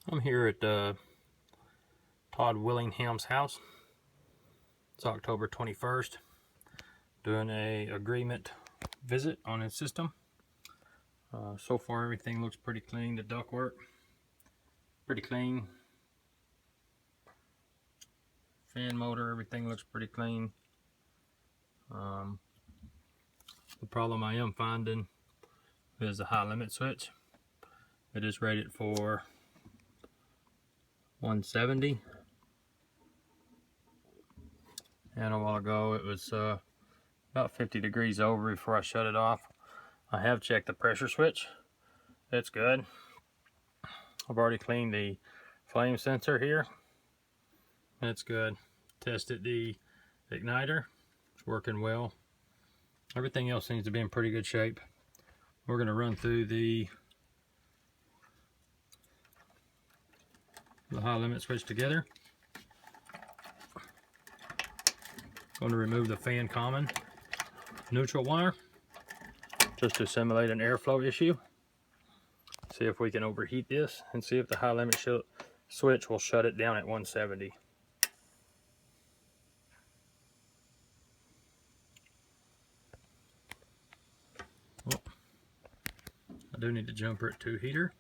I'm here at Todd Willingham's house. It's October 21st. Doing a agreement visit on his system. So far everything looks pretty clean. The ductwork, pretty clean. Fan motor, everything looks pretty clean. The problem I am finding is the high limit switch. It is rated for 170. And a while ago it was about 50 degrees over before I shut it off. I have checked the pressure switch. It's good. I've already cleaned the flame sensor here. It's good. Tested the igniter. It's working well. Everything else seems to be in pretty good shape. We're going to run through the high limit switch together. Going to remove the fan common neutral wire just to simulate an airflow issue. See if we can overheat this and see if the high limit switch will shut it down at 170. Well, I do need the jumper at 2 heater.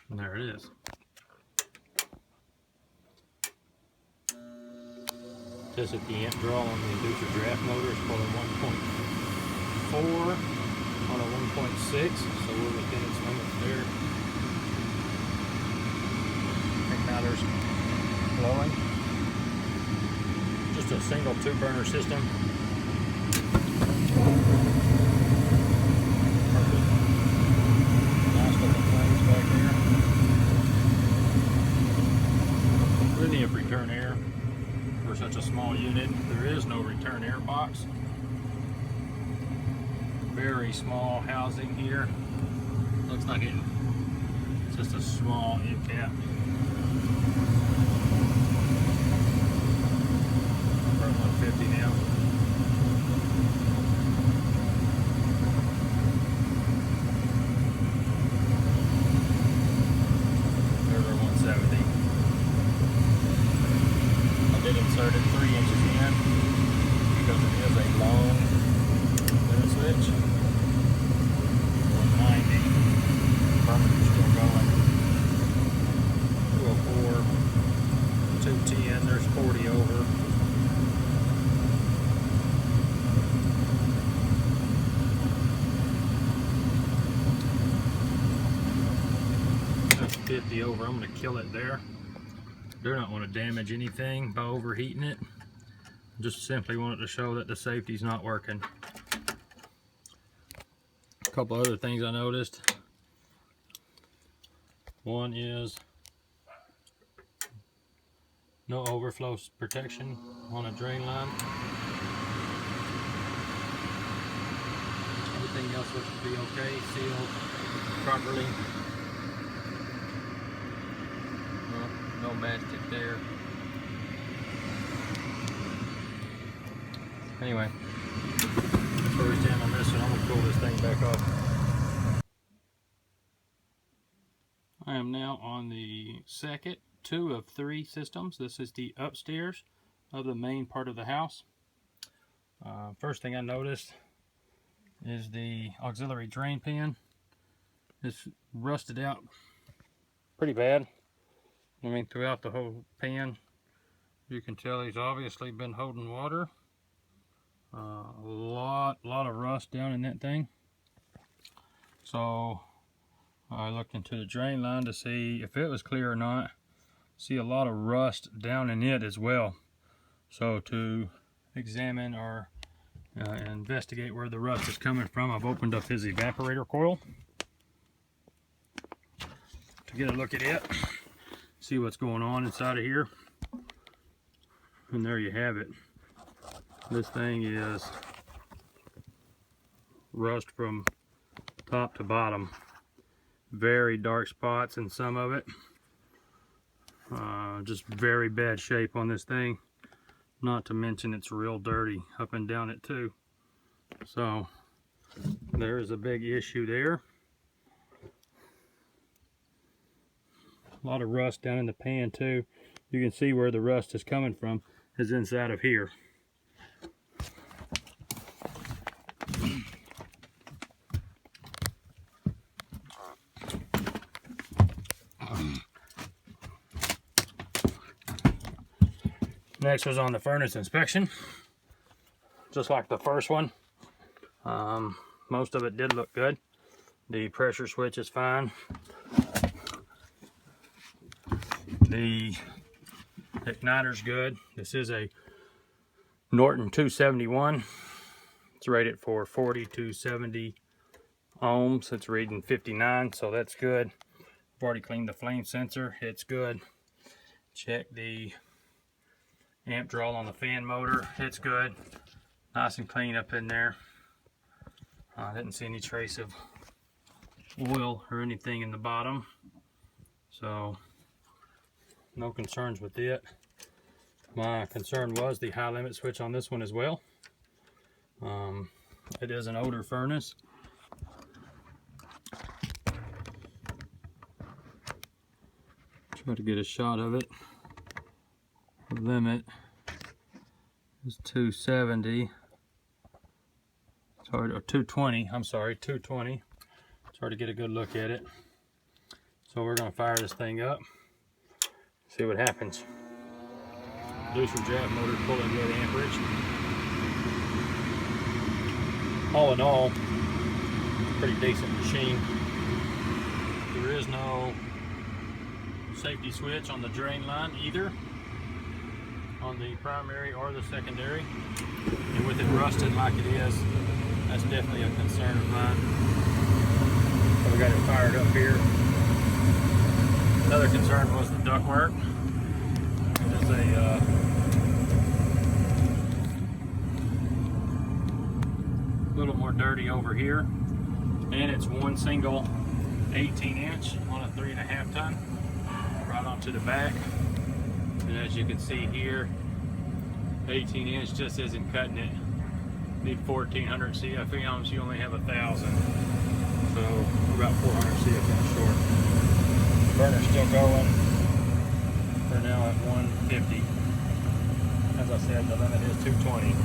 And there it is. Tested the amp draw on the inducer draft motor. It's pulling 1.4 on a 1.6, so we're within its limits there. Igniter's blowing. Just a single 2-burner system. Nice looking flames back there. Plenty of return air. For such a small unit, there is no return air box. Very small housing here. Looks like it's just a small end cap. We're at 150 now. There's our 170. Insert it 3 inches in because it is a long limit switch. 190, thermometer's still going. 204, 210, there's 40 over. That's 50 over, I'm going to kill it there. Do not want to damage anything by overheating it. Just simply wanted to show that the safety's not working. A couple other things I noticed. One is no overflow protection on a drain line. Everything else looks to be okay, sealed properly. No mastic there. Anyway, that's where we stand on this, and I'm going to pull this thing back off. I am now on the second 2 of 3 systems. This is the upstairs of the main part of the house. First thing I noticed is the auxiliary drain pan. It's rusted out pretty bad. I mean, throughout the whole pan, you can tell he's obviously been holding water. A lot of rust down in that thing. So I looked into the drain line to see if it was clear or not. See a lot of rust down in it as well. So to examine or investigate where the rust is coming from, I've opened up his evaporator coil to get a look at it. See what's going on inside of here, and there you have it. This thing is rust from top to bottom. Very dark spots in some of it. Just very bad shape on this thing. Not to mention it's real dirty up and down it too. So There is a big issue there. A lot of rust down in the pan too. You can see where the rust is coming from is inside of here. Next was on the furnace inspection. Just like the first one. Most of it did look good. The pressure switch is fine. The igniter's good. This is a Norton 271. It's rated for 40 to 70 ohms. It's reading 59, so that's good. I've already cleaned the flame sensor. It's good. Check the amp draw on the fan motor. It's good. Nice and clean up in there. I didn't see any trace of oil or anything in the bottom, so no concerns with it. My concern was the high limit switch on this one as well. It is an older furnace. Try to get a shot of it. The limit is 270. Sorry, or 220. I'm sorry, 220. It's hard to get a good look at it. So we're going to fire this thing up. See what happens. Booster jack motor pulling good amperage. All in all, pretty decent machine. There is no safety switch on the drain line either, on the primary or the secondary. And with it rusted like it is, that's definitely a concern of mine. So we got it fired up here. Another concern was the ductwork. It is a little more dirty over here, and it's one single 18-inch on a 3.5 ton right onto the back. And as you can see here, 18-inch just isn't cutting it. Need 1400 CFMs, you only have 1,000, so we're about 400 CFMs short. Burner's still going. We're now at 150. As I said, the limit is 220.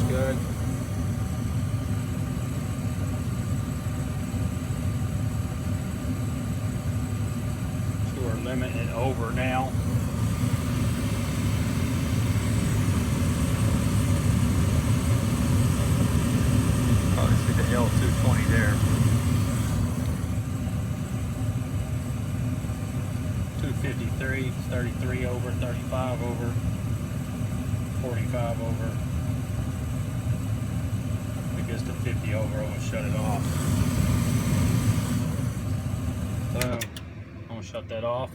Good. So we're limiting it over now. Probably see the L220 there. 253, 33 over, 35 over, 45 over. Gets to 50 over, I'm gonna shut it off. Boom. I'm gonna shut that off.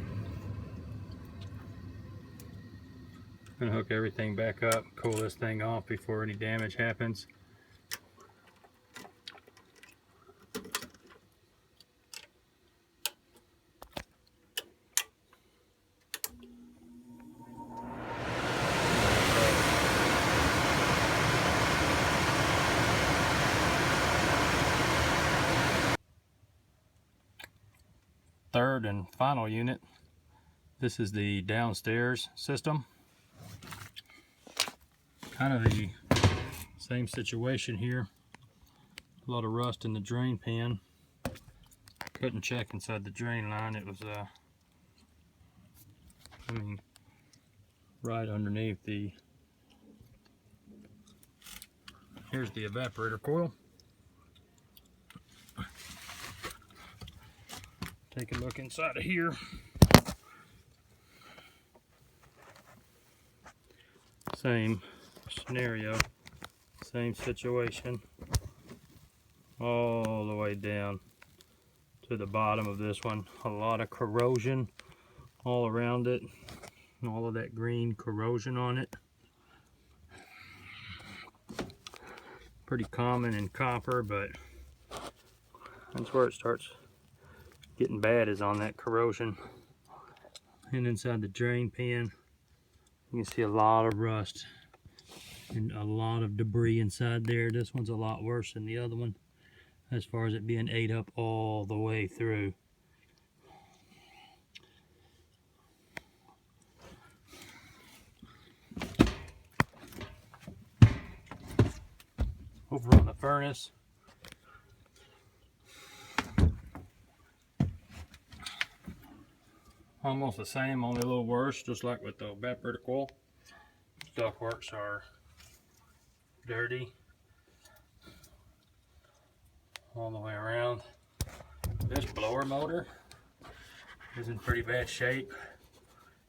I'm gonna hook everything back up, cool this thing off before any damage happens. Third and final unit. This is the downstairs system. Kind of the same situation here. A lot of rust in the drain pan. Couldn't check inside the drain line. It was right underneath the, here's the evaporator coil. Take a look inside of here. Same scenario, same situation. All the way down to the bottom of this one. A lot of corrosion all around it. And all of that green corrosion on it. pretty common in copper, but that's where it starts getting bad, is on that corrosion. And inside the drain pan, you can see a lot of rust and a lot of debris inside there. This one's a lot worse than the other one as far as it being ate up all the way through. Over on the furnace, almost the same, only a little worse, just like with the evaporator coil. Ductworks are dirty all the way around. This blower motor is in pretty bad shape.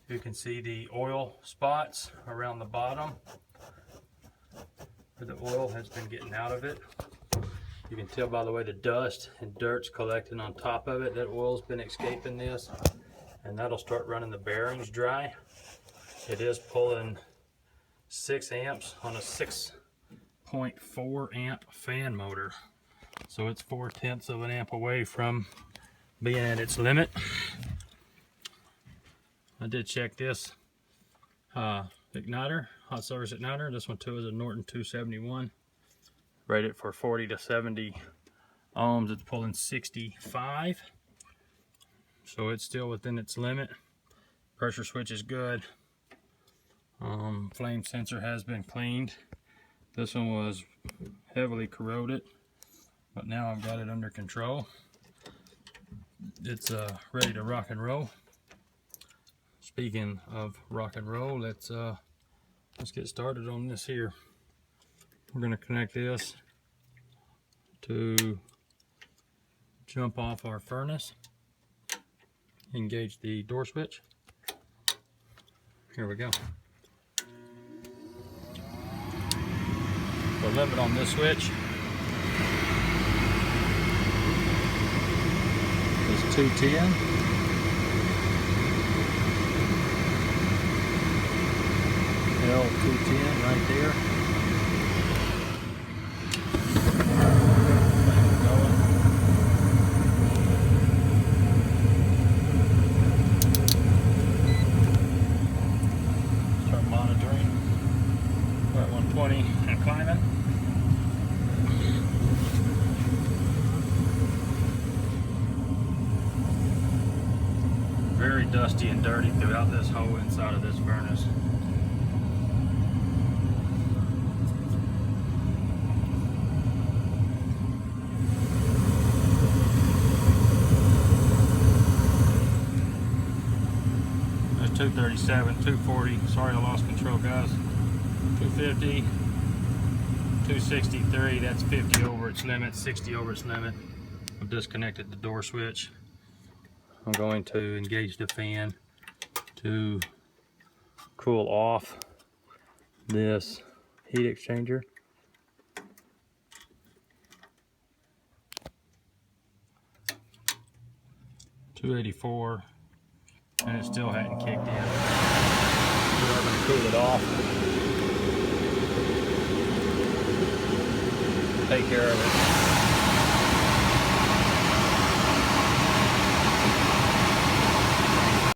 You can see the oil spots around the bottom where the oil has been getting out of it. You can tell by the way the dust and dirt's collecting on top of it that oil's been escaping this, and that'll start running the bearings dry. It is pulling 6 amps on a 6.4 amp fan motor, so it's 0.4 of an amp away from being at its limit. I did check this igniter, hot service igniter. This one too is a Norton 271, rated for 40 to 70 ohms. It's pulling 65, so it's still within its limit. Pressure switch is good. Flame sensor has been cleaned. This one was heavily corroded, but now I've got it under control. It's ready to rock and roll. Speaking of rock and roll, let's get started on this here. We're going to connect this to jump off our furnace. Engage the door switch. Here we go. The limit on this switch is 210. L210 right there. Start monitoring. We're at 120 and climbing. Very dusty and dirty throughout this whole inside of this furnace. There's 237, 240. Sorry I lost control, guys. 250, 263. That's 50 over its limit, 60 over its limit. I've disconnected the door switch. I'm going to engage the fan to cool off this heat exchanger. $284, and it still hadn't kicked in. So I'm going to cool it off. Take care of it.